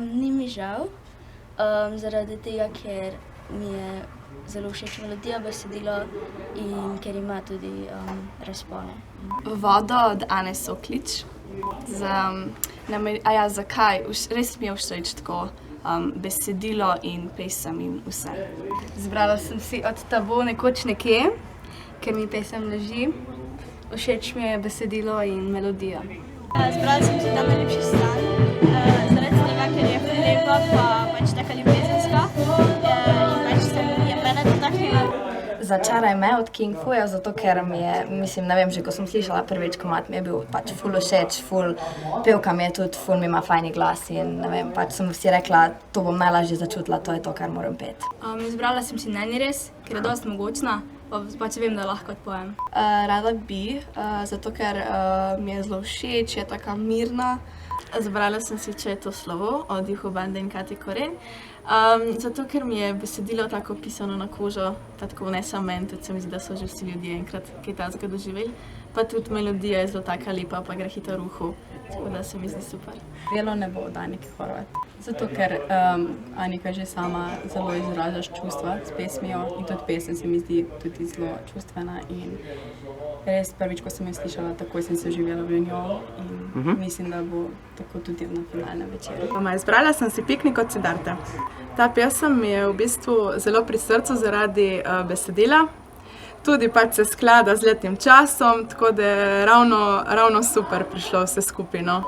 Ni mi žal, zaradi tega, ker mi je zelo všeč melodija, besedilo in ker ima tudi razpone. Voda od Ane Soklič. Zakaj? Res mi je všeč tako besedilo in pesem in vse. Zbrala sem si od Tabo Nekoč nekje, ker mi pesem leži. Všeč mi je besedilo in melodija. Zbrala sem si Ta najlepši stan, zaradi tega, ker je ful lepa, pa pač taka ljubezenska in pač se je mene dotaknila. Začaraj me od King Fuja, zato ker mi je, ne vem, že ko sem slišala prvič komad, mi je bil pač ful všeč, pevka mi je tudi, ful mi ima fajni glas in ne vem, pač sem si rekla, to bom najlažje začutila, to je to, kar moram peti. Izbrala sem si Ni res, ker je dosti mogočna, pač vem, da lahko odpojem. Rada bi, zato ker mi je zelo všeč, je taka mirna. Zbrala sem si Če je to slovo od Juho Bande in Katje Koren. Zato ker mi je besedilo tako pisano na kožo, pa tako ne samo meni, tudi se mi zdi, da so že vsi ljudje enkrat kaj takega doživeli. Pa tudi melodija je zelo taka lepa, pa gre hitro v uhu, tako da se mi zdi super. Belo nebo od Anike Horvat. Zato, ker Anika že sama zelo izraža čustva s pesmijo in tudi pesem se mi zdi tudi zelo čustvena in res prvič, ko sem jo slišala, takoj sem se vživela v njo in mislim, da bo tako tudi na finalnem večeru. Izbrala sem si Piknik od Siddharte. Ta pesem mi je v bistvu zelo pri srcu zaradi besedila. Tudi pač se sklada z letnim časom, tako da je ravno super prišlo vse skupaj, no.